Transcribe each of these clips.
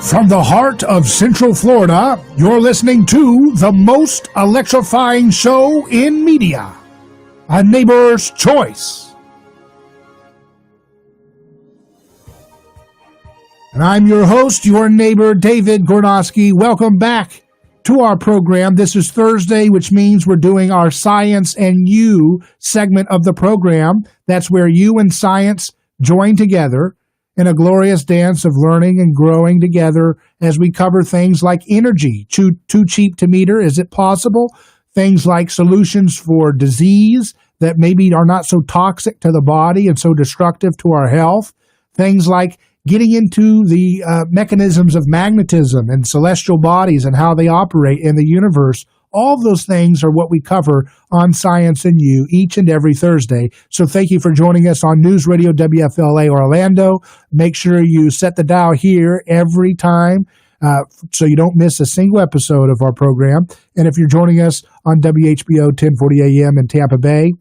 From the heart of Central Florida, you're listening to the most electrifying show in media, A Neighbor's Choice. And I'm your host, your neighbor, David Gornoski. Welcome back to our program. This is Thursday, which means we're doing our Science and You segment of the program. That's where you and science join together in a glorious dance of learning and growing together as we cover things like energy, too cheap to meter, is it possible? Things like solutions for disease that maybe are not so toxic to the body and so destructive to our health. Things like getting into the mechanisms of magnetism and celestial bodies and how they operate in the universe. All of those things are what we cover on Science and You each and every Thursday. So thank you for joining us on News Radio WFLA Orlando. Make sure you set the dial here every time so you don't miss a single episode of our program. And if you're joining us on WHBO 1040 AM in Tampa Bay,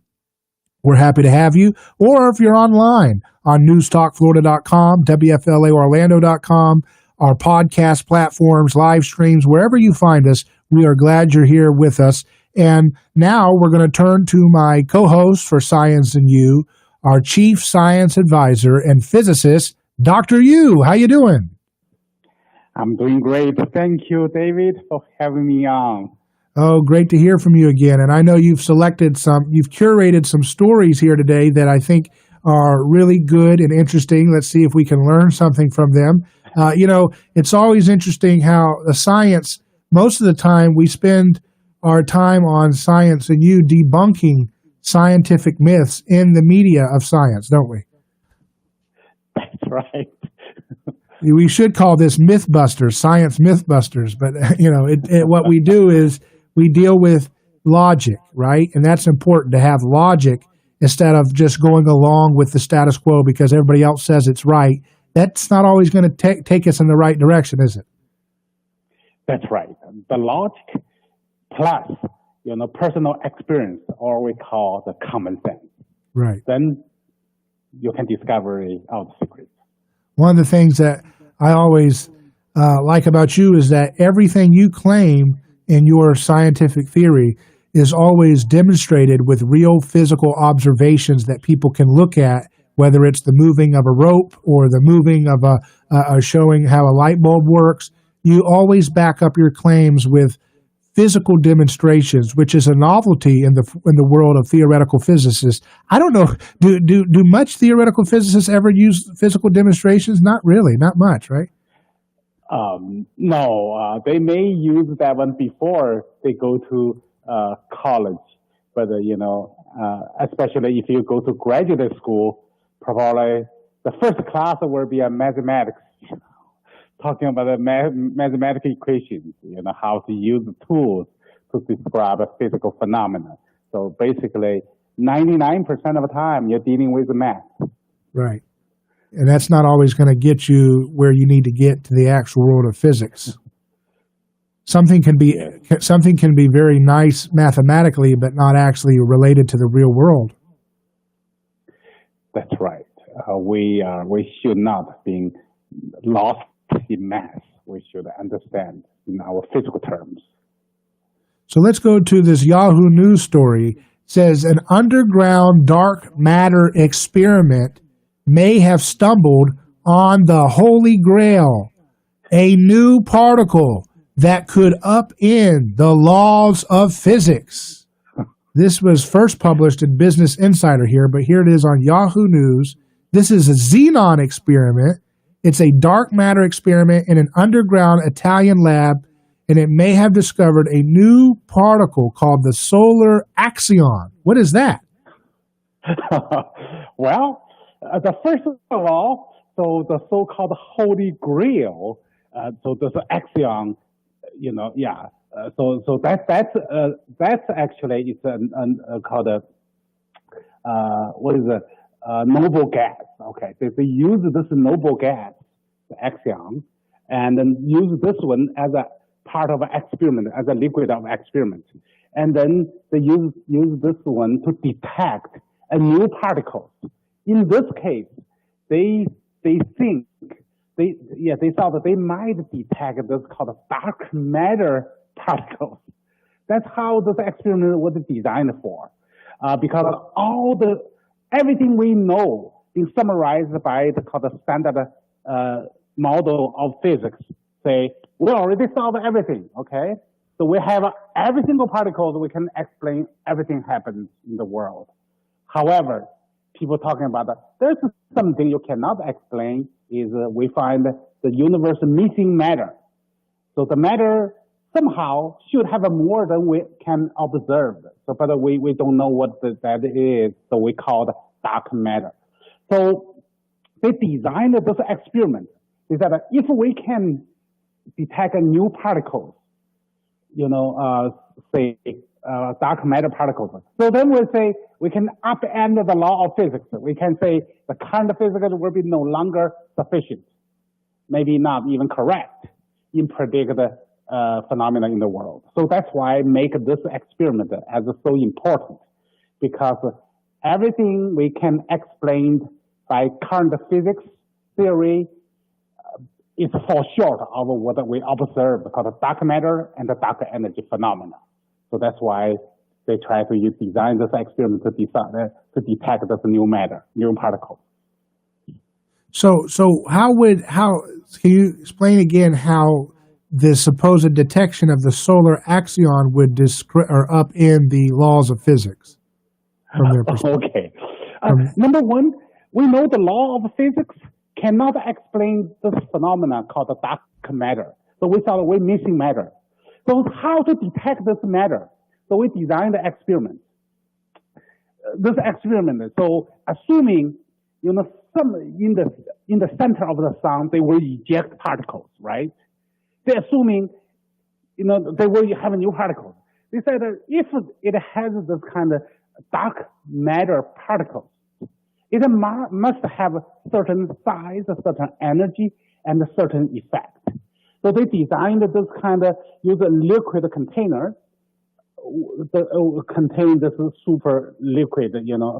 we're happy to have you. Or if you're online on newstalkflorida.com, WFLAorlando.com, our podcast platforms, live streams, wherever you find us, we are glad you're here with us. And now we're going to turn to my co-host for Science and You, our chief science advisor and physicist, Dr. Yu. How you doing? I'm doing great. Thank you, David, for having me on. Oh, great to hear from you again. And I know you've curated some stories here today that I think are really good and interesting. Let's see if we can learn something from them. It's always interesting how the science, most of the time we spend our time on Science and You debunking scientific myths in the media of science, don't we? That's right. We should call this Mythbusters, Science Mythbusters. But, what we do is we deal with logic, right? And that's important to have logic instead of just going along with the status quo because everybody else says it's right. That's not always going to take us in the right direction, is it? That's right. The logic plus, personal experience, or we call the common sense. Right. Then you can discover all the secrets. One of the things that I always like about you is that everything you claim in your scientific theory is always demonstrated with real physical observations that people can look at, whether it's the moving of a rope or the moving of showing how a light bulb works. You always back up your claims with physical demonstrations, which is a novelty in the world of theoretical physicists. I don't know, do much theoretical physicists ever use physical demonstrations? Not really, not much, right? No, they may use that one before they go to college, but especially if you go to graduate school, probably the first class will be a mathematics. Talking about the mathematical equations, how to use the tools to describe a physical phenomena. So basically, 99% of the time, you're dealing with math. Right. And that's not always going to get you where you need to get to the actual world of physics. Something can be very nice mathematically, but not actually related to the real world. That's right. We should not be lost in math. We should understand in our physical terms. So let's go to this Yahoo News story. It says an underground dark matter experiment may have stumbled on the Holy Grail, a new particle that could upend the laws of physics. This was first published in Business Insider here, but here it is on Yahoo News. This is a xenon experiment. It's a dark matter experiment in an underground Italian lab, and it may have discovered a new particle called the solar axion. What is that? Well, the first of all, so the so-called Holy Grail, so the axion, so that's actually it's called noble gas. Okay, they use this noble gas, the axion, and then use this one as a part of an experiment, as a liquid of experiment, and then they use this one to detect a new particle. In this case, they think they thought that they might detect this called dark matter particles. That's how this experiment was designed for, because everything we know is summarized by the called standard model of physics. Say we already solved everything, okay? So we have every single particle that we can explain everything happens in the world. However, people talking about that there's something you cannot explain is we find the universe missing matter. So the matter somehow should have more than we can observe. So, but we don't know what that is. So we call it dark matter. So they designed this experiment is that if we can detect new particles, say dark matter particles. So then we say we can upend the law of physics. We can say the current physics will be no longer sufficient, maybe not even correct in predict phenomena in the world. So that's why I make this experiment as so important, because everything we can explain by current physics theory is fall short of what we observe called dark matter and the dark energy phenomena. So that's why they try to design this experiment to detect this new matter, new particles. So how can you explain again how the supposed detection of the solar axion would upend the laws of physics from their perspective? Okay. Number one, we know the law of physics cannot explain this phenomena called the dark matter. So we thought we're missing matter. So how to detect this matter? So we designed the experiment. So assuming, some in the center of the sun, they will eject particles, right? They're assuming, they will have new particles. They said that if it has this kind of dark matter particles, it must have certain size, a certain energy, and a certain effect. So they designed this kind of use a liquid container contain this super liquid,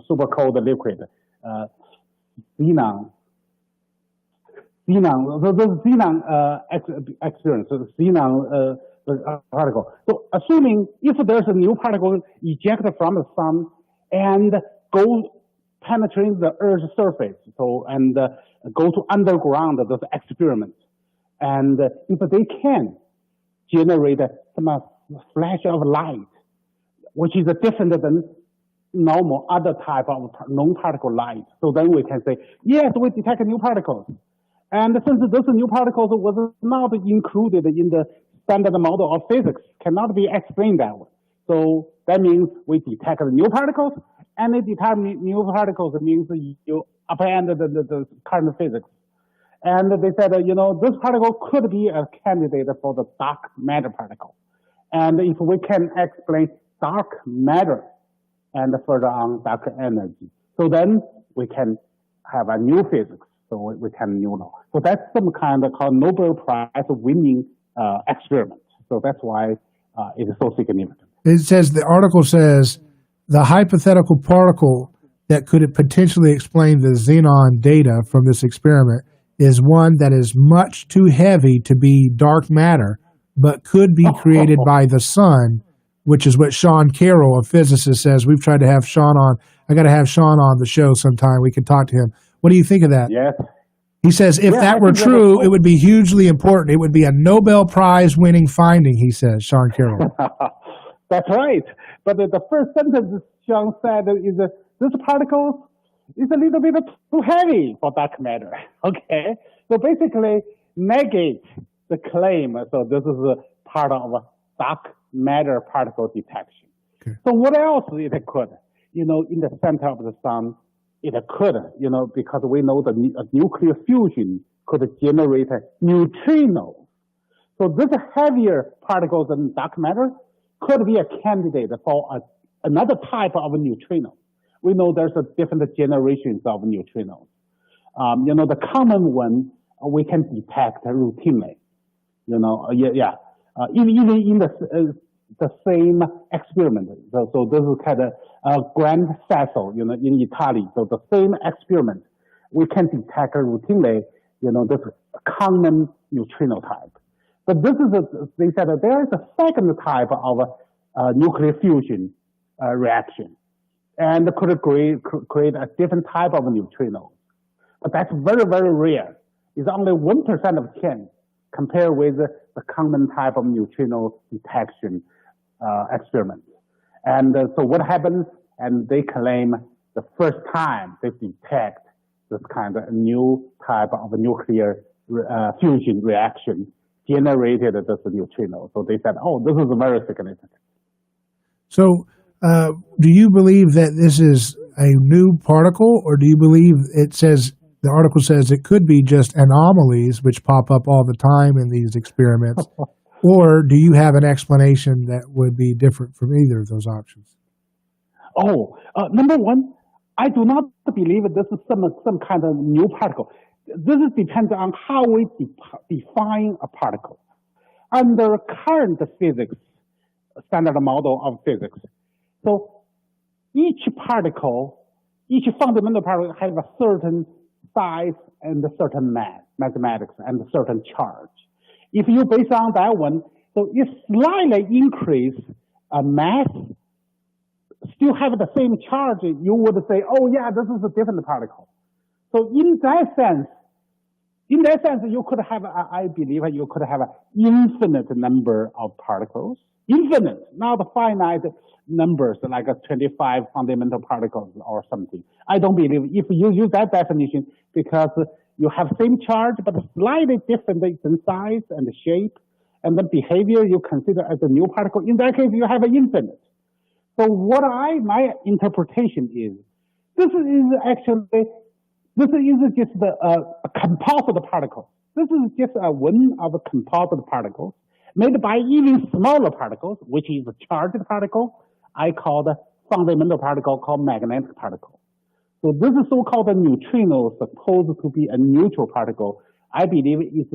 super cold liquid, xenon. So this xenon experience, xenon particle. So assuming if there's a new particle ejected from the sun and go penetrate the Earth's surface, and go to underground this experiment, and if they can generate some flash of light, which is different than normal other type of non-particle light. So then we can say, yes, we detect new particles. And since those new particles was not included in the standard model of physics, cannot be explained that way. So that means we detect new particles, and detect new particles means you upend the current physics. And they said, this particle could be a candidate for the dark matter particle. And if we can explain dark matter and further on dark energy, so then we can have a new physics. So we can new law. So that's some kind of called Nobel Prize winning experiment. So that's why it is so significant. It says, the article says, the hypothetical particle that could potentially explain the xenon data from this experiment is one that is much too heavy to be dark matter, but could be created by the sun, which is what Sean Carroll, a physicist, says. We've tried to have Sean on. I got to have Sean on the show sometime. We can talk to him. What do you think of that? Yes. He says, if that were true, it would be hugely important. It would be a Nobel Prize winning finding, he says, Sean Carroll. That's right. But the first sentence Sean said is this particle is a little bit too heavy for dark matter. Okay. So basically negate the claim. So this is a part of a dark matter particle detection. Okay. So what else it could? In the center of the sun, it could, because we know the nuclear fusion could generate neutrinos. So this heavier particles than dark matter could be a candidate for another type of neutrino. We know there's different generations of neutrinos. The common one we can detect routinely. Even in the same experiment. So this is kind of Grand Sasso, in Italy. So the same experiment, we can detect routinely, this common neutrino type. But they said that there is a second type of nuclear fusion reaction, and could create a different type of neutrino. But that's very, very rare. It's only 1% of 10 compared with the common type of neutrino detection experiment. And so what happens, and they claim the first time they detect this kind of new type of nuclear fusion reaction generated this neutrino. So they said, oh, this is very significant. So do you believe that this is a new particle, or do you believe the article says it could be just anomalies which pop up all the time in these experiments? Or do you have an explanation that would be different from either of those options? Number one, I do not believe this is some kind of new particle. This depends on how we define a particle. Under current physics, standard model of physics, so each fundamental particle has a certain size and a certain mathematics and a certain charge. If you base on that one, so if slightly increase mass, still have the same charge, you would say, oh yeah, this is a different particle. So in that sense, you could have, I believe you could have an infinite number of particles. Infinite, not finite numbers like 25 fundamental particles or something. I don't believe if you use that definition, because you have same charge but slightly different in size and shape, and the behavior you consider as a new particle. In that case, you have an infinite. So my interpretation is, this is just a composite particle. This is just one of a composite particles made by even smaller particles, which is a charged particle. I call the fundamental particle called magnetic particle. So this is so-called a neutrino, supposed to be a neutral particle. I believe it's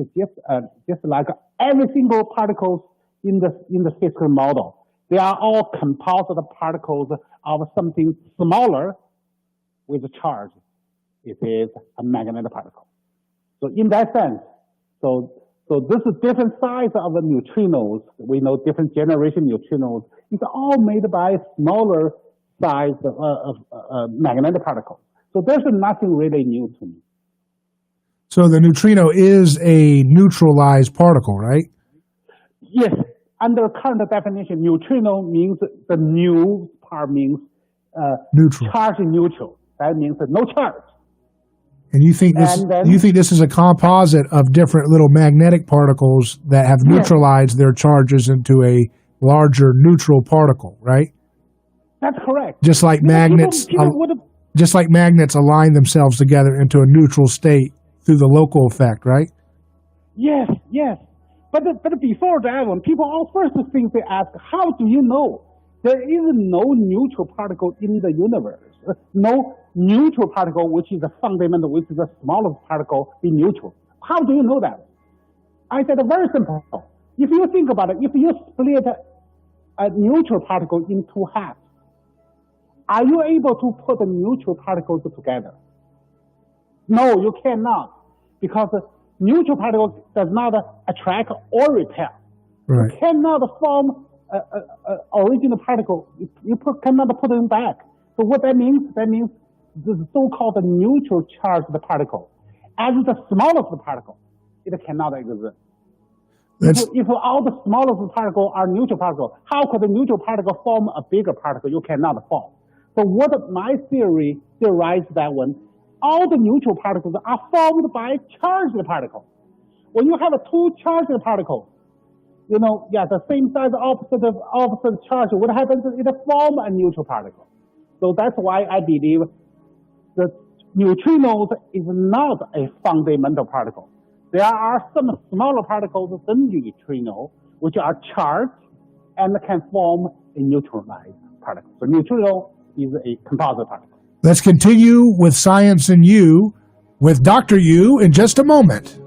just like every single particles in the physical model. They are all composite particles of something smaller with a charge. It is a magnetic particle. So in that sense, so this is different size of the neutrinos. We know different generation neutrinos. It's all made by smaller size of magnetic particles. So there's nothing really new to me. So the neutrino is a neutralized particle, right? Yes. Under current definition, neutrino means the new part means neutral. Charge neutral. That means no charge. And you think this is a composite of different little magnetic particles that have neutralized their charges into a larger neutral particle, right? That's correct. Just like magnets, just like magnets align themselves together into a neutral state through the local effect, right? Yes. But before that one, people all first things they ask, how do you know there is no neutral particle in the universe? No neutral particle, which is a fundamental, which is the smallest particle, be neutral. How do you know that? I said very simple. If you think about it, if you split a neutral particle in two halves, are you able to put the neutral particles together? No, you cannot, because neutral particle does not attract or repel. Right. You cannot form original particle. You cannot put them back. So what that means? That means the so-called neutral charged particle, as the smallest particle, it cannot exist. If all the smallest particles are neutral particles, how could the neutral particle form a bigger particle? You cannot form. So what my theory theorized that one, all the neutral particles are formed by charged particles. When you have two charged particles, the same size, opposite charge, what happens is it forms a neutral particle. So that's why I believe the neutrinos is not a fundamental particle. There are some smaller particles than neutrino, which are charged and can form a neutralized particle. So neutrino is a composite particle. Let's continue with Science and You with Dr. Yu in just a moment.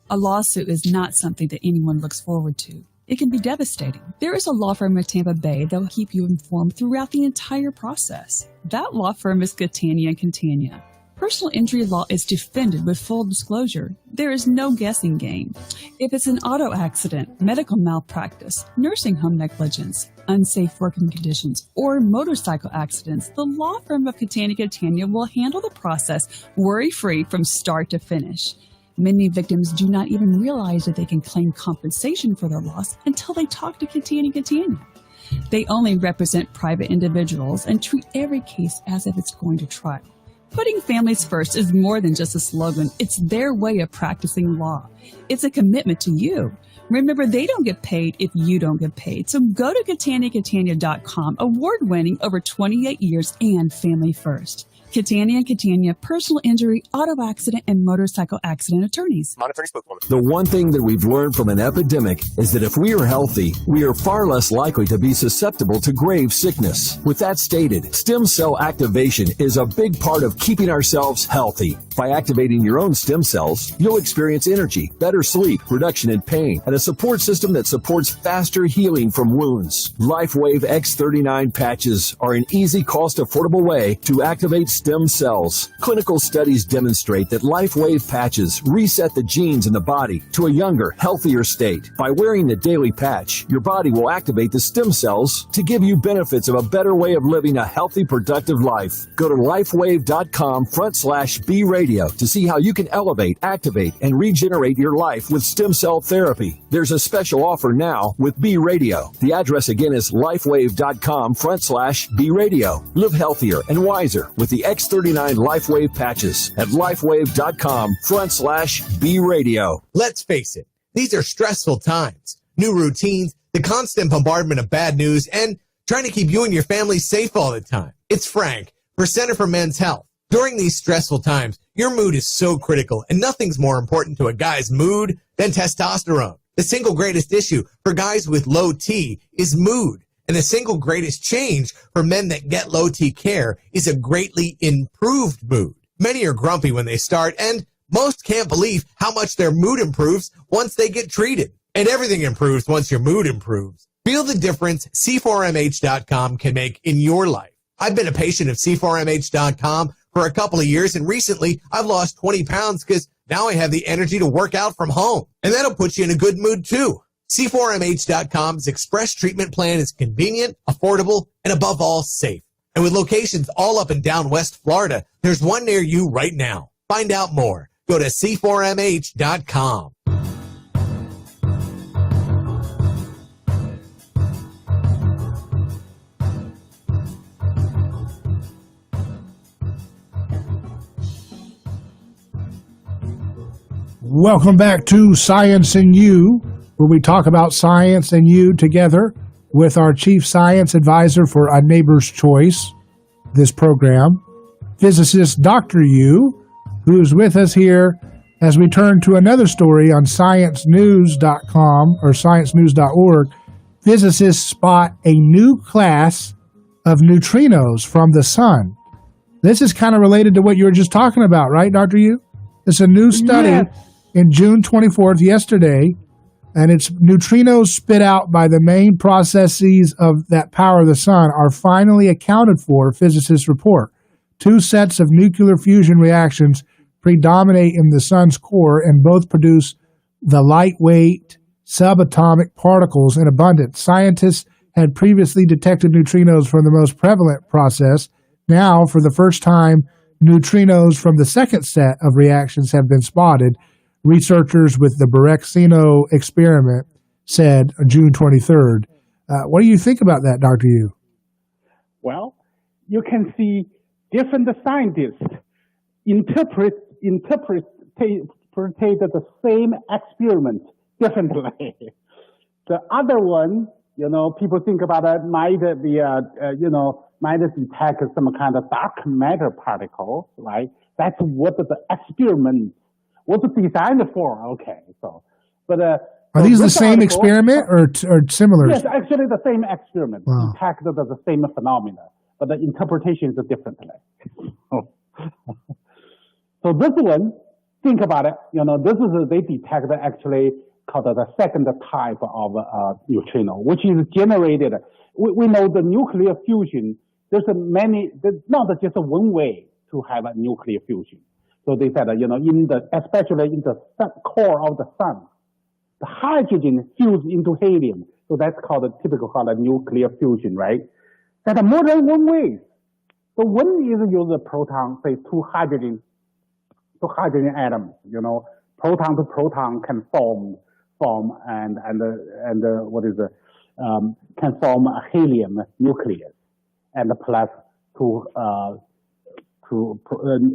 A lawsuit is not something that anyone looks forward to. It can be devastating. There is a law firm in Tampa Bay that will keep you informed throughout the entire process. That law firm is Catania & Catania. Personal injury law is defended with full disclosure. There is no guessing game. If it's an auto accident, medical malpractice, nursing home negligence, unsafe working conditions, or motorcycle accidents, the law firm of Catania & Catania will handle the process worry-free from start to finish. Many victims do not even realize that they can claim compensation for their loss until they talk to Catania & Catania. They only represent private individuals and treat every case as if it's going to trial. Putting families first is more than just a slogan. It's their way of practicing law. It's a commitment to you. Remember, they don't get paid if you don't get paid. So go to CataniaCatania.com, award-winning over 28 years and family first. Catania & Catania, personal injury, auto accident, and motorcycle accident attorneys. Monitoring spokeswoman. The one thing that we've learned from an epidemic is that if we are healthy, we are far less likely to be susceptible to grave sickness. With that stated, stem cell activation is a big part of keeping ourselves healthy. By activating your own stem cells, you'll experience energy, better sleep, reduction in pain, and a support system that supports faster healing from wounds. LifeWave X39 patches are an easy, cost-affordable way to activate stem cells. Clinical studies demonstrate that LifeWave patches reset the genes in the body to a younger, healthier state. By wearing the daily patch, your body will activate the stem cells to give you benefits of a better way of living a healthy, productive life. Go to lifewave.com/B-radio to see how you can elevate, activate, and regenerate your life with stem cell therapy. There's a special offer now with B Radio. The address again is lifewave.com/B-radio. Live healthier and wiser with the X39 LifeWave patches at lifewave.com/B-radio. Let's face it, these are stressful times. New routines, the constant bombardment of bad news, and trying to keep you and your family safe all the time. It's Frank for Center for Men's Health. During these stressful times, your mood is so critical, and nothing's more important to a guy's mood than testosterone. The single greatest issue for guys with low T is mood. And the single greatest change for men that get low T care is a greatly improved mood. Many are grumpy when they start, and most can't believe how much their mood improves once they get treated. And everything improves once your mood improves. Feel the difference C4MH.com can make in your life. I've been a patient of C4MH.com for a couple of years, and recently I've lost 20 pounds because now I have the energy to work out from home. And that'll put you in a good mood too. C4MH.com's express treatment plan is convenient, affordable, and above all, safe. And with locations all up and down West Florida, there's one near you right now. Find out more. Go to C4MH.com. Welcome back to Science and You, where we talk about science and you together with our chief science advisor for A Neighbor's Choice, this program, physicist Dr. Yu, who's with us here as we turn to another story on sciencenews.com or sciencenews.org. Physicists spot a new class of neutrinos from the sun. This is kind of related to what you were just talking about, right, Dr. Yu? It's a new study. Yes. In June 24th, yesterday, and it's neutrinos spit out by the main processes of that power of the sun are finally accounted for, physicists report. Two sets of nuclear fusion reactions predominate in the sun's core and both produce the lightweight subatomic particles in abundance. Scientists had previously detected neutrinos from the most prevalent process. Now, for the first time, neutrinos from the second set of reactions have been spotted. Researchers with the Berexino experiment said June 23rd. What do you think about that, Dr. Yu? Well, you can see different scientists interpret the same experiment differently. The other one, people think about it might detect some kind of dark matter particle, right? That's what the experiment was designed for. Okay, but are these the same experiment or similar? Yes, actually the same experiment. Wow. Detected the same phenomena, but the interpretation is differently. So this one, think about it. They detect actually called the second type of neutrino, which is generated. We know the nuclear fusion. There's not just one way to have a nuclear fusion. So they said, especially in the core of the sun, the hydrogen fused into helium. So that's typical nuclear fusion, right? There are more than one way. So one is use a proton, say two hydrogen atoms. Proton to proton can form can form a helium nucleus, and plus two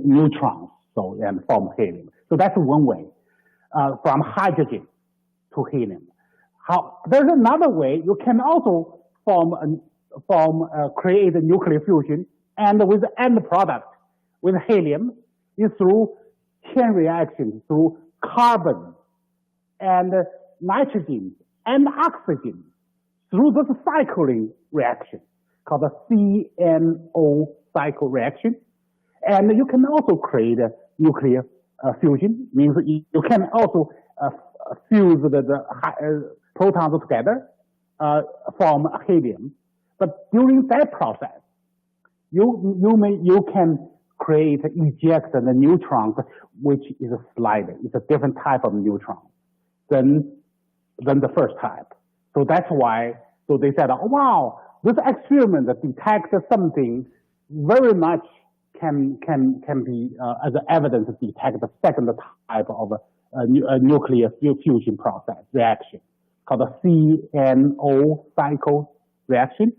neutrons, and form helium. So that's one way, from hydrogen to helium. There's another way. You can also create a nuclear fusion, and with the end product, with helium, is through chain reaction, through carbon and nitrogen and oxygen, through this cycling reaction called the CNO cycle reaction. And you can also create a nuclear fusion, means you can also fuse the protons together, form helium. But during that process, you can eject the neutrons, which is a slider. It's a different type of neutron than the first type. So that's why. So they said, oh, wow, this experiment detects something very much can be as evidence to detect the second type of a nuclear fusion process reaction called the CNO cycle reaction.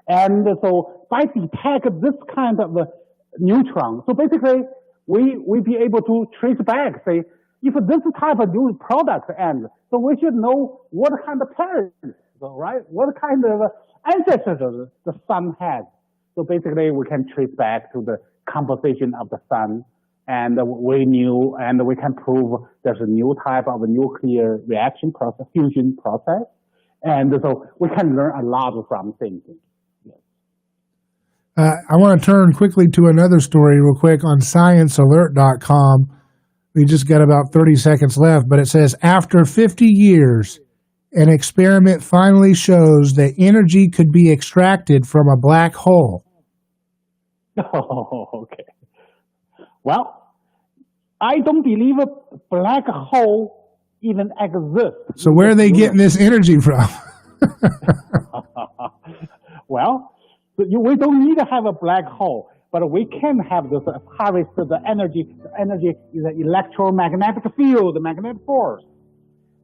And so by detect this kind of neutron, so basically we be able to trace back, say, if this type of new product ends, so we should know what kind of parents, right? What kind of ancestors the sun has. So basically we can trace back to the composition of the sun, and we can prove there's a new type of a nuclear reaction process, fusion process. And so we can learn a lot from thinking. I want to turn quickly to another story real quick on sciencealert.com. We just got about 30 seconds left, but it says, after 50 years, an experiment finally shows that energy could be extracted from a black hole. Oh, okay. Well, I don't believe a black hole even exists. So where are they getting this energy from? Well, we don't need to have a black hole, but we can have this harvest the energy. The energy is an electromagnetic field, the magnetic force.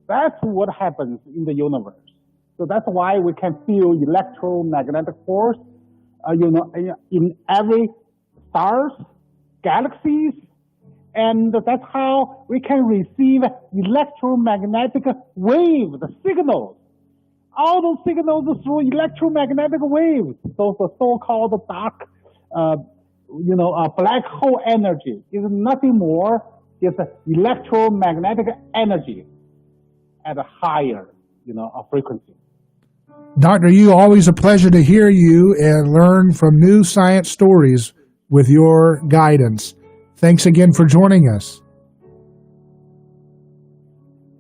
That's what happens in the universe. So that's why we can feel electromagnetic force, in every stars, galaxies, and that's how we can receive electromagnetic waves, the signals. All those signals through electromagnetic waves. So the so-called dark, black hole energy is nothing more than electromagnetic energy at a higher, frequency. Dr. Yu, always a pleasure to hear you and learn from new science stories with your guidance. Thanks again for joining us.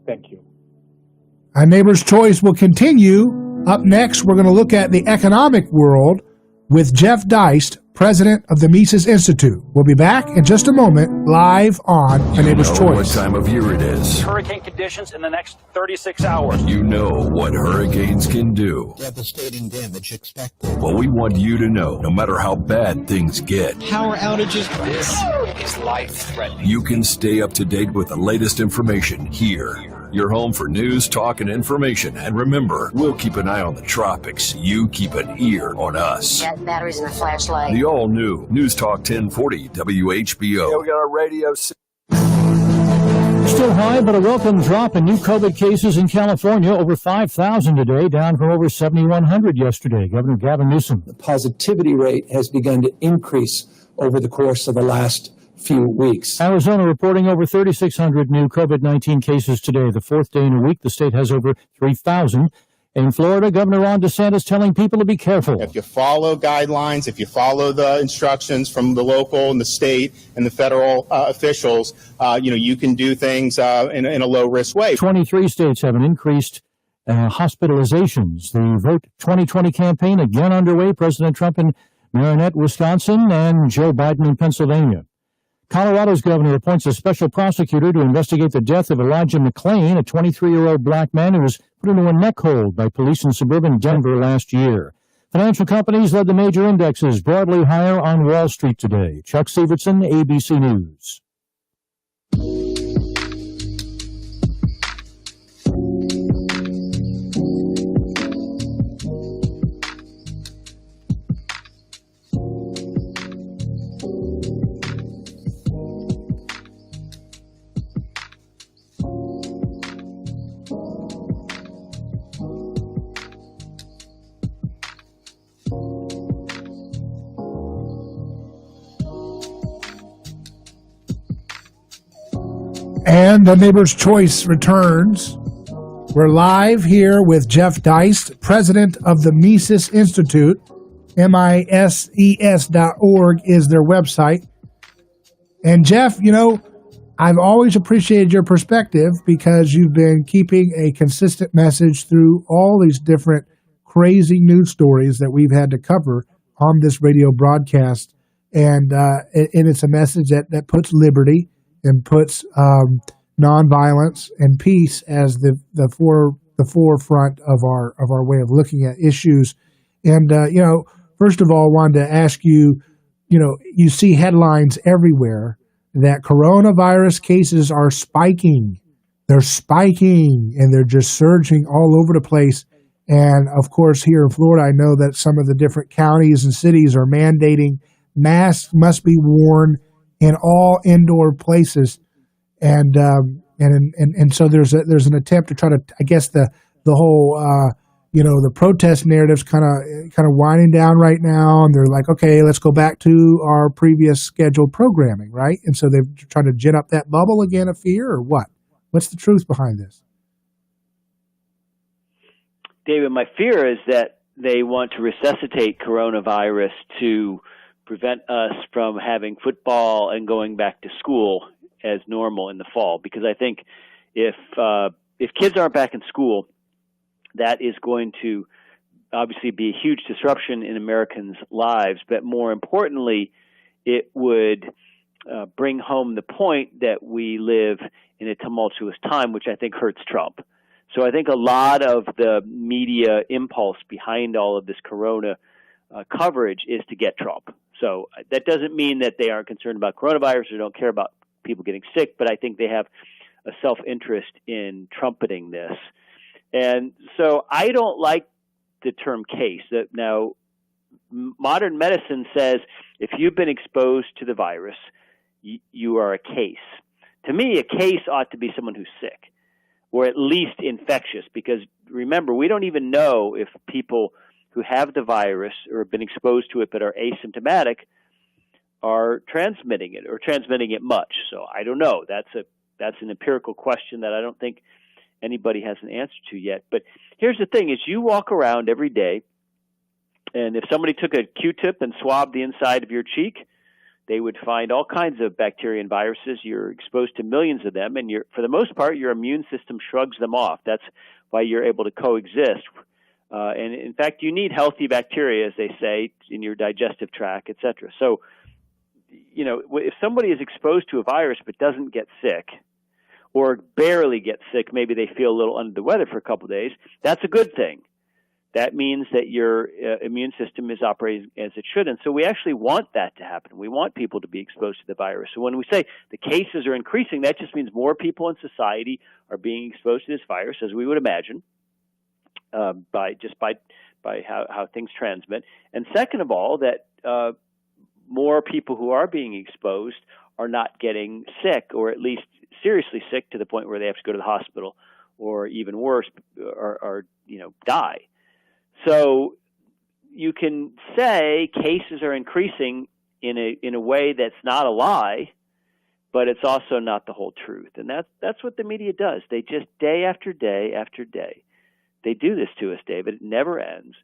Thank you. Our Neighbor's Choice will continue. Up next, we're going to look at the economic world with Jeff Deist, president of the Mises Institute. We'll be back in just a moment, live on A Neighbor's Choice. What time of year it is. Hurricane conditions in the next 36 hours. You know what hurricanes can do. Devastating damage expected. Well, we want you to know, no matter how bad things get, Power outages. This is life-threatening. you can stay up to date with the latest information here. Your home for news, talk, and information. And remember, we'll keep an eye on the tropics. You keep an ear on us. Got batteries in the flashlight. The all-new News Talk 1040 WHBO. Yeah, we got our radio. Still high, but a welcome drop in new COVID cases in California. Over 5,000 today, down from over 7,100 yesterday. Governor Gavin Newsom. The positivity rate has begun to increase over the course of the last few weeks. Arizona reporting over 3,600 new COVID-19 cases today. The fourth day in a week, the state has over 3,000. In Florida, Governor Ron DeSantis telling people to be careful. If you follow guidelines, if you follow the instructions from the local and the state and the federal officials, you can do things in a low-risk way. 23 states have an increased hospitalizations. The Vote 2020 campaign again underway. President Trump in Marinette, Wisconsin, and Joe Biden in Pennsylvania. Colorado's governor appoints a special prosecutor to investigate the death of Elijah McClain, a 23-year-old black man who was put into a neck hold by police in suburban Denver last year. Financial companies led the major indexes broadly higher on Wall Street today. Chuck Sievertson, ABC News. And the Neighbor's Choice returns. We're live here with Jeff Deist, president of the Mises Institute. MISES.org is their website. And Jeff, I've always appreciated your perspective because you've been keeping a consistent message through all these different crazy news stories that we've had to cover on this radio broadcast. And it's a message that puts liberty and puts nonviolence and peace as the forefront of our way of looking at issues. And first of all, I wanted to ask you, you see headlines everywhere that coronavirus cases are spiking. They're spiking and they're just surging all over the place. And of course, here in Florida, I know that some of the different counties and cities are mandating masks must be worn in all indoor places, and so there's an attempt to try to, I guess the whole the protest narrative's kind of winding down right now, and they're like, okay, let's go back to our previous scheduled programming, right? And so they're trying to gin up that bubble again of fear, or what? What's the truth behind this? David, my fear is that they want to resuscitate coronavirus to prevent us from having football and going back to school as normal in the fall. Because I think if kids aren't back in school, that is going to obviously be a huge disruption in Americans' lives. But more importantly, it would bring home the point that we live in a tumultuous time, which I think hurts Trump. So I think a lot of the media impulse behind all of this corona coverage is to get Trump. So that doesn't mean that they aren't concerned about coronavirus or don't care about people getting sick, but I think they have a self-interest in trumpeting this. And so I don't like the term case. Now, modern medicine says if you've been exposed to the virus, you are a case. To me, a case ought to be someone who's sick, or at least infectious, because remember, we don't even know if people who have the virus or have been exposed to it but are asymptomatic are transmitting it or transmitting it much. So I don't know. That's an empirical question that I don't think anybody has an answer to yet. But here's the thing, is you walk around every day, and if somebody took a Q-tip and swabbed the inside of your cheek, they would find all kinds of bacteria and viruses. You're exposed to millions of them, and for the most part, your immune system shrugs them off. That's why you're able to coexist. And in fact, you need healthy bacteria, as they say, in your digestive tract, et cetera. So, if somebody is exposed to a virus but doesn't get sick, or barely get sick, maybe they feel a little under the weather for a couple of days, that's a good thing. That means that your immune system is operating as it should. And so we actually want that to happen. We want people to be exposed to the virus. So when we say the cases are increasing, that just means more people in society are being exposed to this virus, as we would imagine, by how things transmit. And second of all, that more people who are being exposed are not getting sick, or at least seriously sick to the point where they have to go to the hospital, or even worse, or die. So you can say cases are increasing in a way that's not a lie, but it's also not the whole truth. And that's what the media does. They just day after day after day They do this to us, David. It never ends.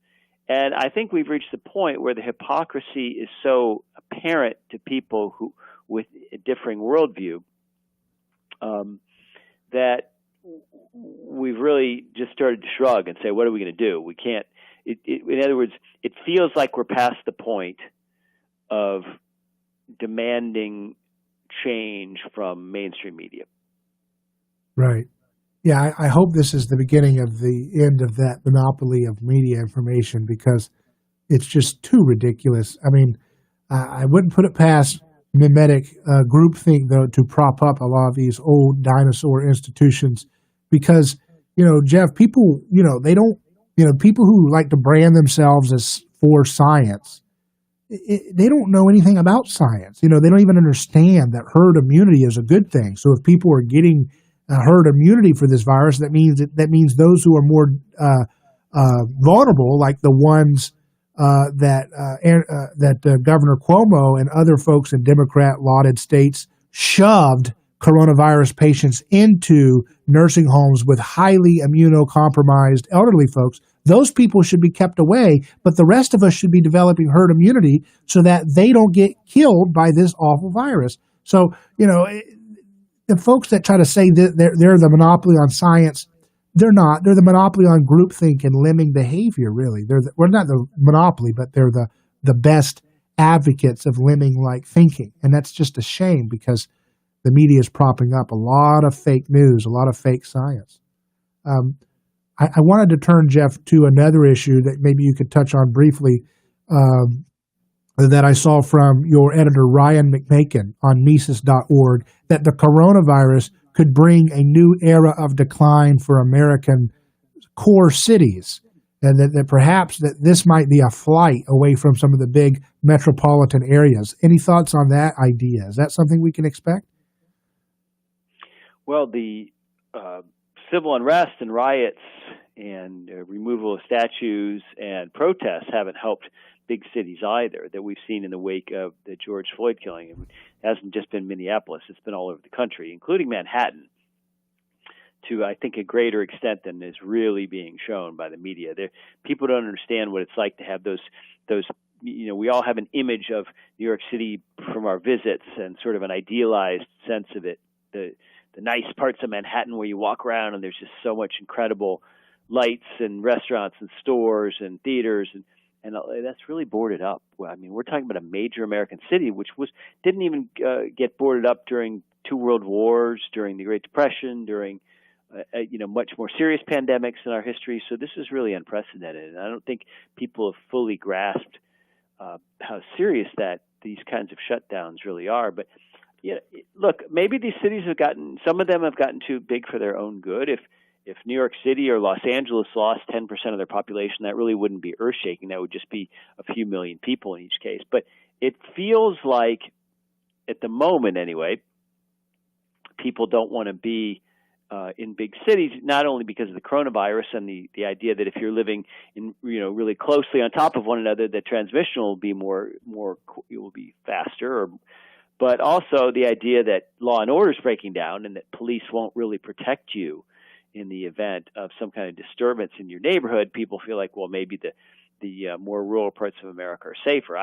And I think we've reached the point where the hypocrisy is so apparent to people who with a differing worldview that we've really just started to shrug and say, what are we going to do? We can't. In other words, it feels like we're past the point of demanding change from mainstream media. Right. Yeah, I hope this is the beginning of the end of that monopoly of media information, because it's just too ridiculous. I mean, I wouldn't put it past mimetic groupthink, though, to prop up a lot of these old dinosaur institutions, because, Jeff, people, they don't, people who like to brand themselves as for science, they don't know anything about science. They don't even understand that herd immunity is a good thing. So if people are getting herd immunity for this virus, that means those who are more vulnerable, like the ones that Governor Cuomo and other folks in Democrat-lauded states shoved coronavirus patients into nursing homes with highly immunocompromised elderly folks. Those people should be kept away, but the rest of us should be developing herd immunity so that they don't get killed by this awful virus. So, the folks that try to say that they're the monopoly on science, they're not. They're the monopoly on groupthink and lemming behavior, really. We're not the monopoly, but they're the best advocates of lemming-like thinking. And that's just a shame, because the media is propping up a lot of fake news, a lot of fake science. I wanted to turn, Jeff, to another issue that maybe you could touch on briefly, that I saw from your editor, Ryan McMakin, on Mises.org, that the coronavirus could bring a new era of decline for American core cities, and that perhaps that this might be a flight away from some of the big metropolitan areas. Any thoughts on that idea? Is that something we can expect? Well, the civil unrest and riots and removal of statues and protests haven't helped big cities either, that we've seen in the wake of the George Floyd killing. It hasn't just been Minneapolis, it's been all over the country, including Manhattan, to, I think, a greater extent than is really being shown by the media. People don't understand what it's like to have those, we all have an image of New York City from our visits and sort of an idealized sense of it, the nice parts of Manhattan where you walk around and there's just so much incredible lights and restaurants and stores and theaters, and that's really boarded up. I mean, we're talking about a major American city, which didn't even get boarded up during 2 world wars, during the Great Depression, during much more serious pandemics in our history. So this is really unprecedented, and I don't think people have fully grasped how serious that these kinds of shutdowns really are. But look, maybe these cities some of them have gotten too big for their own good. If New York City or Los Angeles lost 10% of their population, that really wouldn't be earth-shaking. That would just be a few million people in each case. But it feels like, at the moment anyway, people don't want to be in big cities, not only because of the coronavirus and the idea that if you're living in really closely on top of one another, the transmission will be it will be faster, but also the idea that law and order is breaking down and that police won't really protect you in the event of some kind of disturbance in your neighborhood. People feel like, well, maybe the more rural parts of America are safer.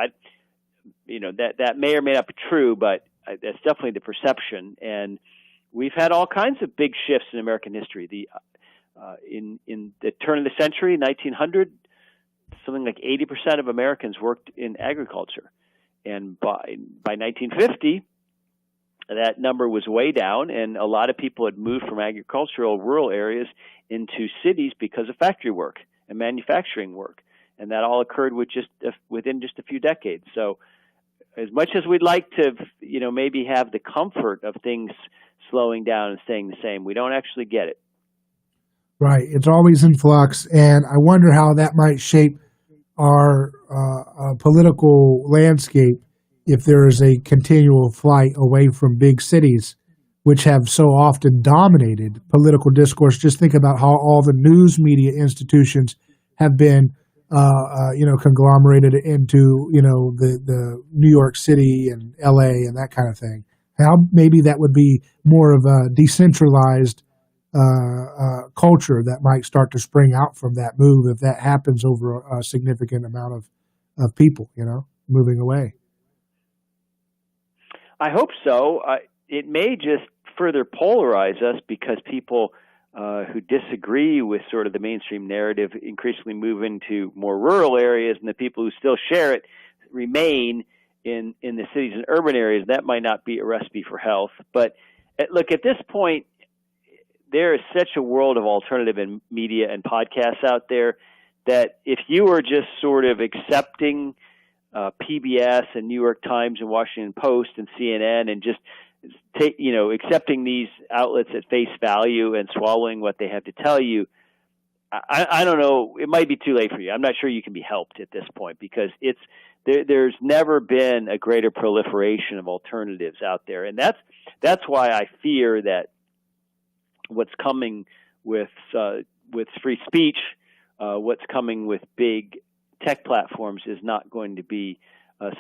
That may or may not be true, but that's definitely the perception. And we've had all kinds of big shifts in American history. In the turn of the century, 1900, something like 80% of Americans worked in agriculture, and by 1950. That number was way down, and a lot of people had moved from agricultural rural areas into cities because of factory work and manufacturing work, and that all occurred within just a few decades. So, as much as we'd like to, maybe have the comfort of things slowing down and staying the same, we don't actually get it. Right, it's always in flux, and I wonder how that might shape our political landscape if there is a continual flight away from big cities, which have so often dominated political discourse. Just think about how all the news media institutions have been, conglomerated into, the New York City and LA and that kind of thing. How maybe that would be more of a decentralized culture that might start to spring out from that move if that happens over a significant amount of people, moving away. I hope so. It may just further polarize us because people who disagree with sort of the mainstream narrative increasingly move into more rural areas, and the people who still share it remain in the cities and urban areas. That might not be a recipe for health. But look, at this point, there is such a world of alternative in media and podcasts out there that if you were just sort of accepting PBS and New York Times and Washington Post and CNN and just accepting these outlets at face value and swallowing what they have to tell you, I don't know. It might be too late for you. I'm not sure you can be helped at this point because there's never been a greater proliferation of alternatives out there, and that's why I fear that what's coming with free speech, what's coming with big tech platforms is not going to be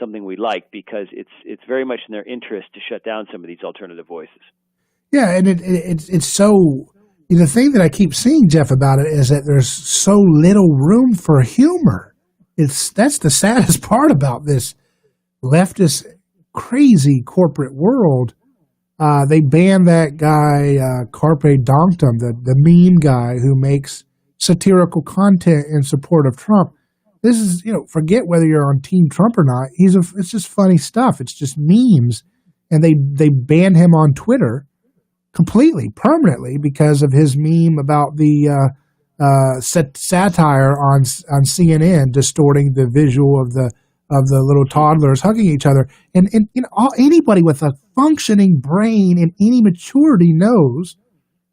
something we like because it's very much in their interest to shut down some of these alternative voices. Yeah, and it's so. The thing that I keep seeing, Jeff, about it is that there's so little room for humor. That's the saddest part about this leftist crazy corporate world. They banned that guy Carpe Donktum, the meme guy who makes satirical content in support of Trump. This is, forget whether you're on Team Trump or not. It's just funny stuff. It's just memes, and they banned him on Twitter completely, permanently, because of his meme about the satire on CNN distorting the visual of the little toddlers hugging each other. And anybody with a functioning brain and any maturity knows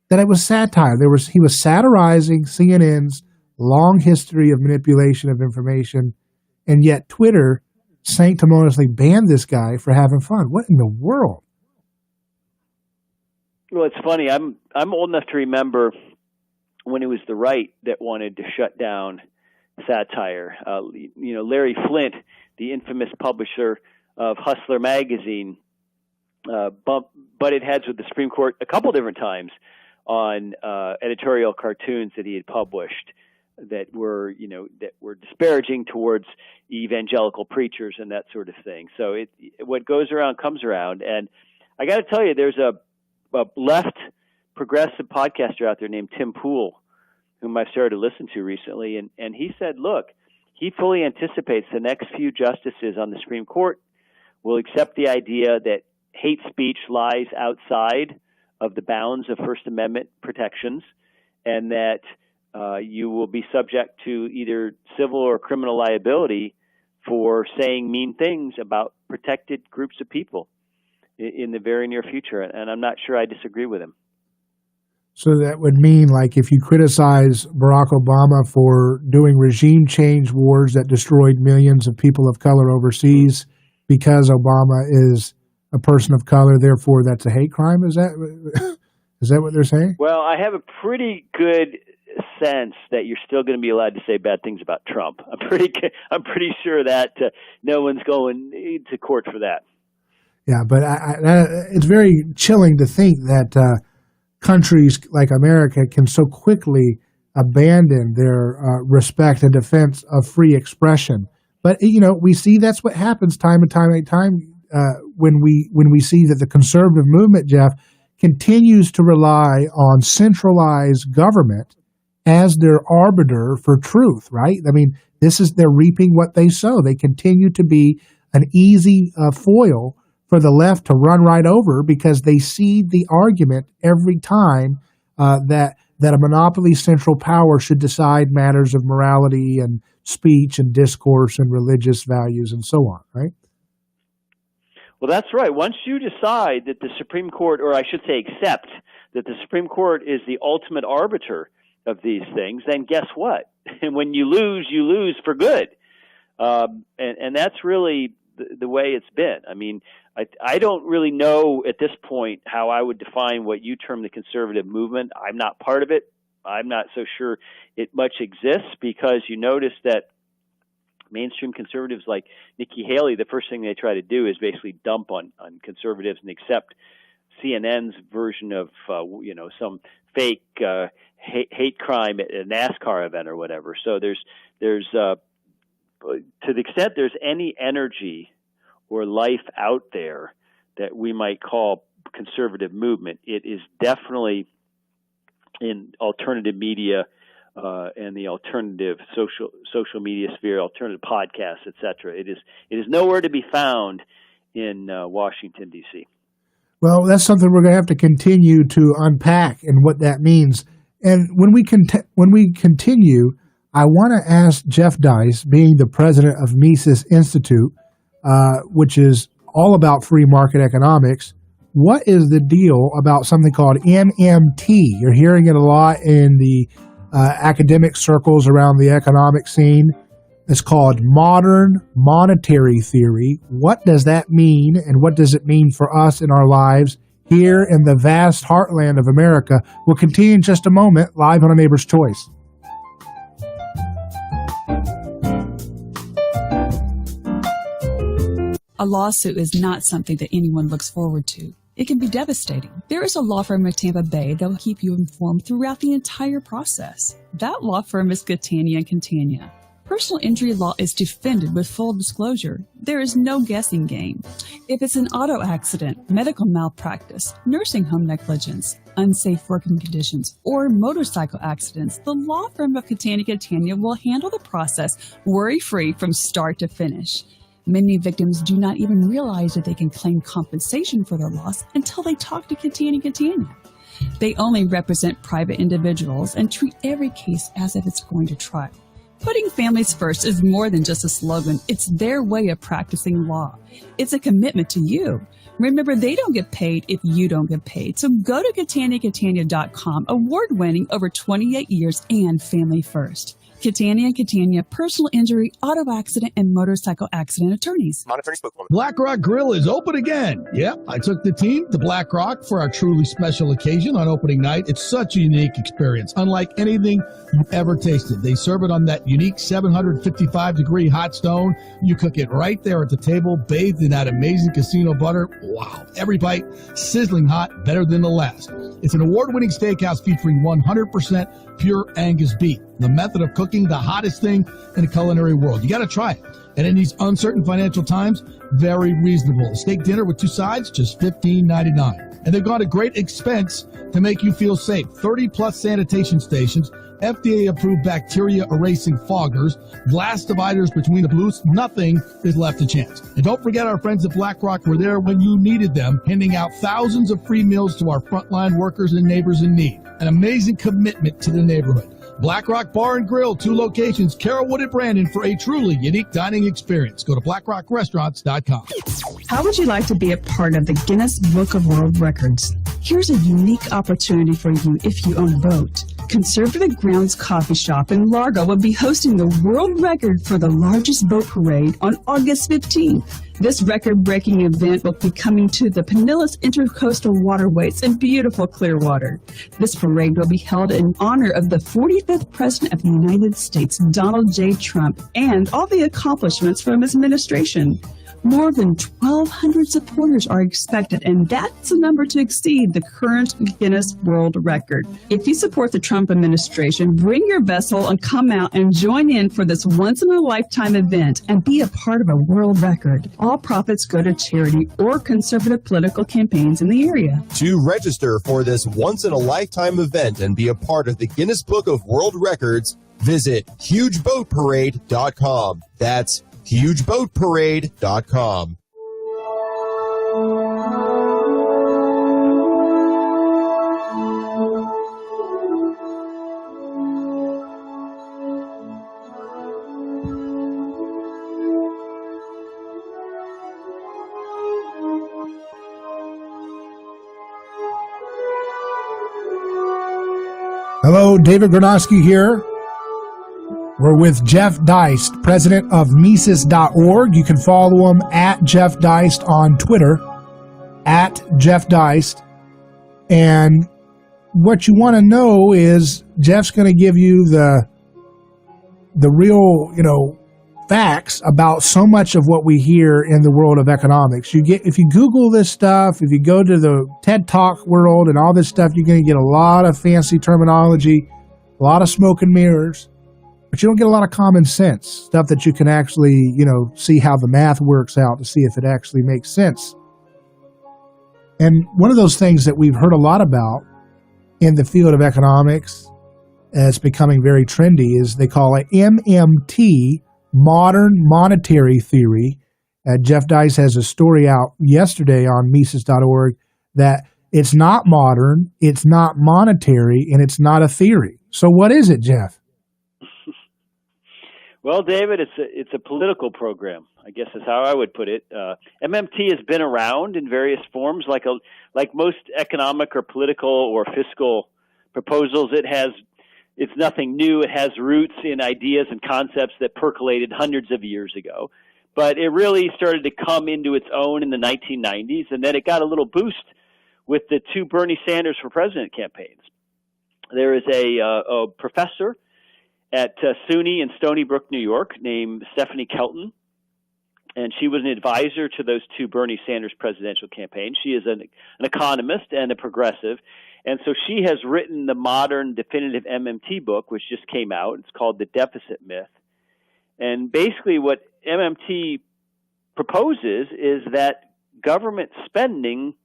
that it was satire. He was satirizing CNN's long history of manipulation of information, and yet Twitter sanctimoniously banned this guy for having fun. What in the world? Well, it's funny. I'm old enough to remember when it was the right that wanted to shut down satire. Larry Flint, the infamous publisher of Hustler magazine, butted heads with the Supreme Court a couple different times on editorial cartoons that he had published that were disparaging towards evangelical preachers and that sort of thing. So what goes around comes around, and I got to tell you, there's a left progressive podcaster out there named Tim Pool, whom I've started to listen to recently, and he said, look, he fully anticipates the next few justices on the Supreme Court will accept the idea that hate speech lies outside of the bounds of First Amendment protections, and that you will be subject to either civil or criminal liability for saying mean things about protected groups of people in the very near future. And I'm not sure I disagree with him. So that would mean, like, if you criticize Barack Obama for doing regime change wars that destroyed millions of people of color overseas because Obama is a person of color, therefore that's a hate crime? Is that what they're saying? Well, I have a pretty good sense that you're still going to be allowed to say bad things about Trump. I'm pretty sure that no one's going to court for that. Yeah, but it's very chilling to think that countries like America can so quickly abandon their respect and defense of free expression. But we see that's what happens time and time when we see that the conservative movement, Jeff, continues to rely on centralized government as their arbiter for truth. Right? I mean, they're reaping what they sow. They continue to be an easy foil for the left to run right over because they cede the argument every time that a monopoly central power should decide matters of morality and speech and discourse and religious values and so on, right? Well, that's right. Once you decide that the Supreme Court, or I should say accept that the Supreme Court is the ultimate arbiter of these things, then guess what? And when you lose for good. And that's really the way it's been. I mean, I don't really know at this point how I would define what you term the conservative movement. I'm not part of it. I'm not so sure it much exists because you notice that mainstream conservatives like Nikki Haley, the first thing they try to do is basically dump on conservatives and accept CNN's version of some fake hate crime at a NASCAR event or whatever. So there's to the extent there's any energy or life out there that we might call conservative movement, it is definitely in alternative media and the alternative social media sphere, alternative podcasts, etc. It is nowhere to be found in Washington, D.C. Well, that's something we're going to have to continue to unpack and what that means. And when we continue, I want to ask Jeff Deist, being the president of Mises Institute, which is all about free market economics, what is the deal about something called MMT? You're hearing it a lot in the academic circles around the economic scene. It's called modern monetary theory. What does that mean, and what does it mean for us in our lives here in the vast heartland of America? We'll continue in just a moment, live on A Neighbor's Choice. A lawsuit is not something that anyone looks forward to. It can be devastating. There is a law firm in Tampa Bay that will keep you informed throughout the entire process. That law firm is Catania & Catania. Personal injury law is defended with full disclosure. There is no guessing game. If it's an auto accident, medical malpractice, nursing home negligence, unsafe working conditions, or motorcycle accidents, the law firm of Catania & Catania will handle the process worry-free from start to finish. Many victims do not even realize that they can claim compensation for their loss until they talk to Catania & Catania. They only represent private individuals and treat every case as if it's going to trial. Putting families first is more than just a slogan. It's their way of practicing law. It's a commitment to you. Remember, they don't get paid if you don't get paid. So go to CataniaCatania.com, award-winning over 28 years and family first. Catania & Catania, personal injury, auto accident, and motorcycle accident attorneys. Black Rock Grill is open again. Yep, I took the team to Black Rock for our truly special occasion on opening night. It's such a unique experience, unlike anything you've ever tasted. They serve it on that unique 755-degree hot stone. You cook it right there at the table, bathed in that amazing casino butter. Wow, every bite sizzling hot, better than the last. It's an award-winning steakhouse featuring 100% pure Angus beef, the method of cooking the hottest thing in the culinary world. You got to try it. And in these uncertain financial times, very reasonable. A steak dinner with 2 sides, just $15.99. And they've got a great expense to make you feel safe. 30-plus sanitation stations, FDA-approved bacteria-erasing foggers, glass dividers between the booths. Nothing is left to chance. And don't forget, our friends at Black Rock were there when you needed them, handing out thousands of free meals to our frontline workers and neighbors in need. An amazing commitment to the neighborhood. Black Rock Bar and Grill, 2 locations, Carrollwood and Brandon, for a truly unique dining experience. Go to blackrockrestaurants.com. How would you like to be a part of the Guinness Book of World Records? Here's a unique opportunity for you if you own a boat. Conservative Grounds Coffee Shop in Largo will be hosting the world record for the largest boat parade on August 15th. This record-breaking event will be coming to the Pinellas Intercoastal Waterways in beautiful Clearwater. This parade will be held in honor of the 45th President of the United States, Donald J. Trump, and all the accomplishments from his administration. More than 1,200 supporters are expected, and that's a number to exceed the current Guinness World Record. If you support the Trump administration, bring your vessel and come out and join in for this once-in-a-lifetime event and be a part of a world record. All profits go to charity or conservative political campaigns in the area. To register for this once-in-a-lifetime event and be a part of the Guinness Book of World Records, visit HugeBoatParade.com. That's HugeBoatParade.com. Hello, David Gornoski here. We're with Jeff Deist, president of Mises.org. You can follow him at Jeff Deist on Twitter, at Jeff Deist. And what you want to know is Jeff's going to give you the real, facts about so much of what we hear in the world of economics. If you Google this stuff, if you go to the TED Talk world and all this stuff, you're going to get a lot of fancy terminology, a lot of smoke and mirrors, but you don't get a lot of common sense, stuff that you can actually, see how the math works out to see if it actually makes sense. And one of those things that we've heard a lot about in the field of economics, it's becoming very trendy, is they call it MMT, Modern Monetary Theory. Jeff Deist has a story out yesterday on Mises.org that it's not modern, it's not monetary, and it's not a theory. So what is it, Jeff? Well, David, it's a political program, I guess is how I would put it. MMT has been around in various forms, like most economic or political or fiscal proposals. It's nothing new. It has roots in ideas and concepts that percolated hundreds of years ago. But it really started to come into its own in the 1990s, and then it got a little boost with the two Bernie Sanders for president campaigns. There is a professor at SUNY in Stony Brook, New York, named Stephanie Kelton, and she was an advisor to those two Bernie Sanders presidential campaigns. She is an economist and a progressive, and so she has written the modern definitive MMT book, which just came out. It's called The Deficit Myth. And basically what MMT proposes is that government spending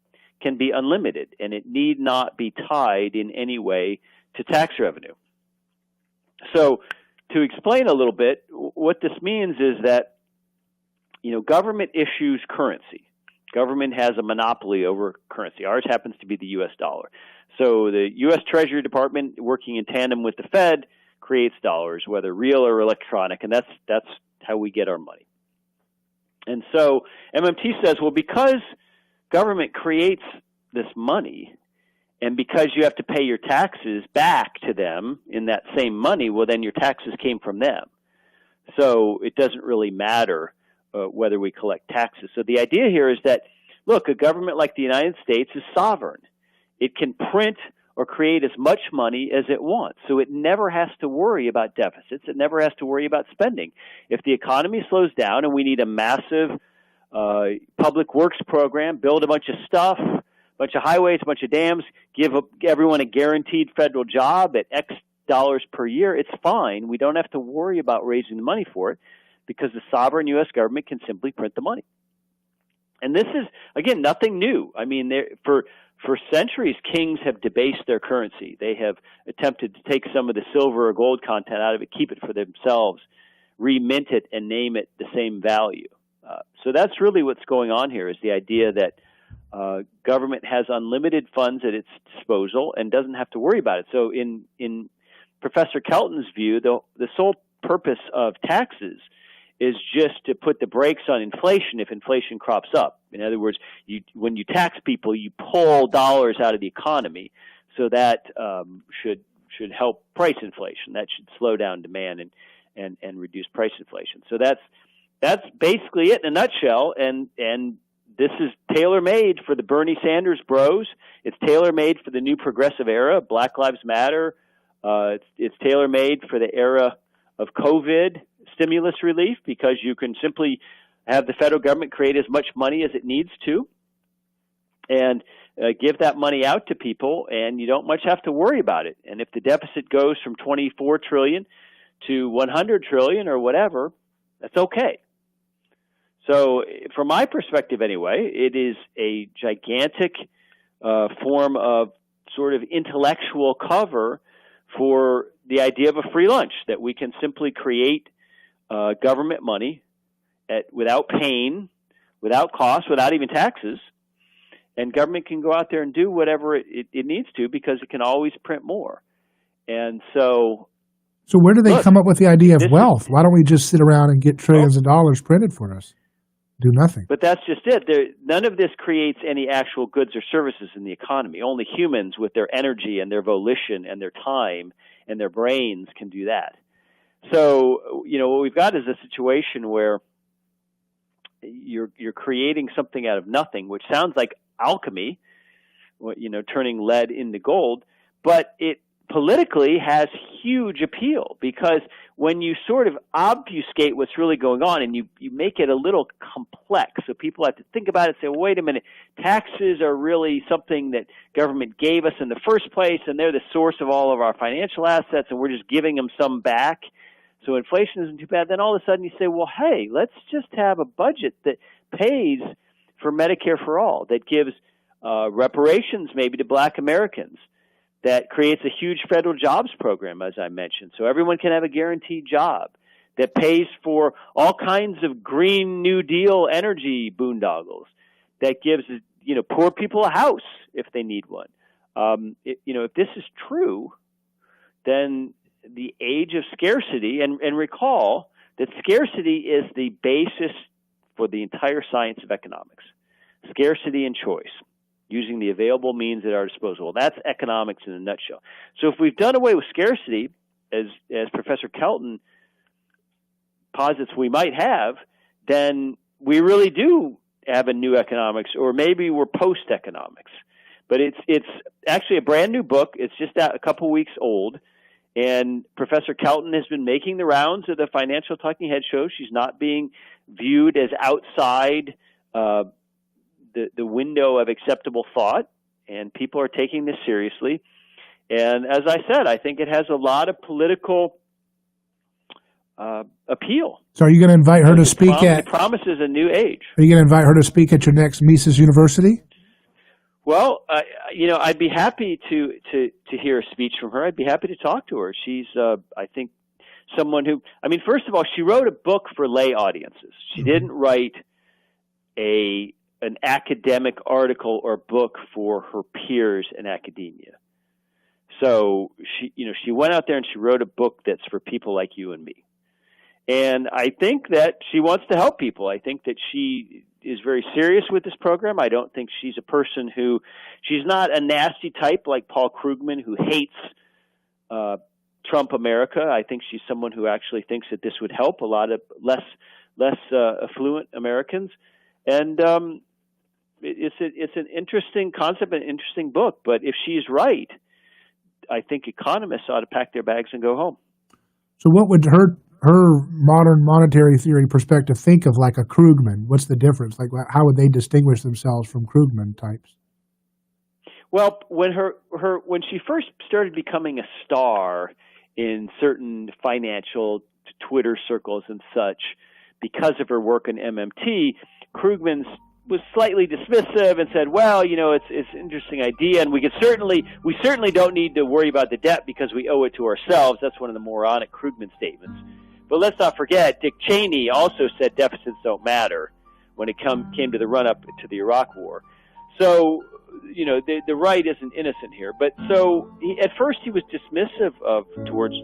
can be unlimited, and it need not be tied in any way to tax revenue. So to explain a little bit, what this means is that, government issues currency. Government has a monopoly over currency. Ours happens to be the U.S. dollar. So the U.S. Treasury Department, working in tandem with the Fed, creates dollars, whether real or electronic, and that's how we get our money. And so MMT says, well, because government creates this money, and because you have to pay your taxes back to them in that same money, well, then your taxes came from them. So it doesn't really matter whether we collect taxes. So the idea here is that, look, a government like the United States is sovereign. It can print or create as much money as it wants. So it never has to worry about deficits. It never has to worry about spending. If the economy slows down and we need a massive public works program, build a bunch of stuff, a bunch of highways, a bunch of dams, give everyone a guaranteed federal job at X dollars per year, it's fine. We don't have to worry about raising the money for it because the sovereign U.S. government can simply print the money. And this is, again, nothing new. I mean, for centuries, kings have debased their currency. They have attempted to take some of the silver or gold content out of it, keep it for themselves, remint it, and name it the same value. So that's really what's going on here, is the idea that government has unlimited funds at its disposal and doesn't have to worry about it. So in Professor Kelton's view, the sole purpose of taxes is just to put the brakes on inflation if inflation crops up. In other words, when you tax people, you pull dollars out of the economy, so that should help price inflation. That should slow down demand and reduce price inflation. So that's basically it in a nutshell. And this is tailor-made for the Bernie Sanders bros. It's tailor-made for the new progressive era, Black Lives Matter. It's tailor-made for the era of COVID stimulus relief, because you can simply have the federal government create as much money as it needs to and give that money out to people, and you don't much have to worry about it. And if the deficit goes from $24 trillion to $100 trillion or whatever, that's okay. So from my perspective anyway, it is a gigantic form of sort of intellectual cover for the idea of a free lunch, that we can simply create government money without pain, without cost, without even taxes, and government can go out there and do whatever it needs to, because it can always print more. And so where do they come up with the idea of wealth? Why don't we just sit around and get trillions of dollars printed for us? Do nothing. But that's just it. None of this creates any actual goods or services in the economy. Only humans with their energy and their volition and their time and their brains can do that. So, what we've got is a situation where you're creating something out of nothing, which sounds like alchemy, turning lead into gold, but it politically has huge appeal, because when you sort of obfuscate what's really going on and you make it a little complex, so people have to think about it and say, well, wait a minute, taxes are really something that government gave us in the first place, and they're the source of all of our financial assets, and we're just giving them some back. So inflation isn't too bad. Then all of a sudden you say, well, hey, let's just have a budget that pays for Medicare for all, that gives reparations maybe to black Americans, that creates a huge federal jobs program, as I mentioned, so everyone can have a guaranteed job, that pays for all kinds of Green New Deal energy boondoggles, that gives poor people a house if they need one. If this is true, then the age of scarcity, and recall that scarcity is the basis for the entire science of economics. Scarcity and choice, using the available means at our disposal. That's economics in a nutshell. So if we've done away with scarcity, as Professor Kelton posits we might have, then we really do have a new economics, or maybe we're post-economics. But it's actually a brand new book. It's just a couple weeks old. And Professor Kelton has been making the rounds of the Financial Talking Head show. She's not being viewed as outside the window of acceptable thought, and people are taking this seriously. And as I said, I think it has a lot of political appeal. So are you going to invite her to speak It promises a new age. Are you going to invite her to speak at your next Mises University? Well, I'd be happy to hear a speech from her. I'd be happy to talk to her. She's, I think, someone who, first of all, she wrote a book for lay audiences. She didn't write an academic article or book for her peers in academia. So she went out there and she wrote a book that's for people like you and me. And I think that she wants to help people. I think that she is very serious with this program. I don't think she's a person she's not a nasty type like Paul Krugman, who hates Trump America. I think she's someone who actually thinks that this would help a lot of less affluent Americans. And it's an interesting concept, an interesting book. But if she's right, I think economists ought to pack their bags and go home. So what would her modern monetary theory perspective think of like a Krugman? What's the difference? Like, how would they distinguish themselves from Krugman types? Well, when she first started becoming a star in certain financial Twitter circles and such, because of her work in MMT, Krugman was slightly dismissive and said, well, it's an interesting idea, and we certainly don't need to worry about the debt because we owe it to ourselves. That's one of the moronic Krugman statements. But let's not forget, Dick Cheney also said deficits don't matter when it came to the run-up to the Iraq War. So, the right isn't innocent here. But so at first he was dismissive towards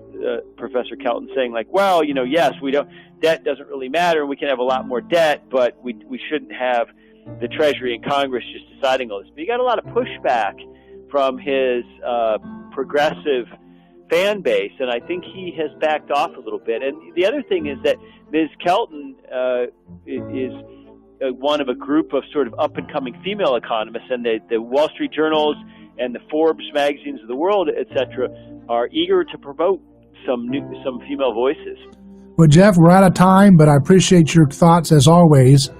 Professor Kelton, saying like, well, yes, debt doesn't really matter, and we can have a lot more debt, but we shouldn't have the Treasury and Congress just deciding all this. But he got a lot of pushback from his progressive fan base, and I think he has backed off a little bit. And the other thing is that Ms. Kelton is one of a group of sort of up-and-coming female economists, and the Wall Street Journals and the Forbes magazines of the world, etc., are eager to promote some female voices. Well, Jeff, we're out of time, but I appreciate your thoughts as always.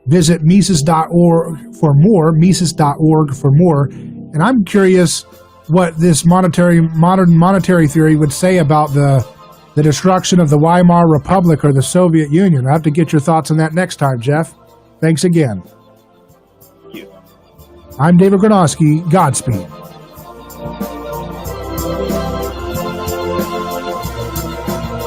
Visit Mises.org for more, Mises.org for more. And I'm curious what this modern monetary theory would say about the destruction of the Weimar Republic or the Soviet Union. I have to get your thoughts on that next time, Jeff. Thanks again. Thank you. I'm David Gornoski. Godspeed.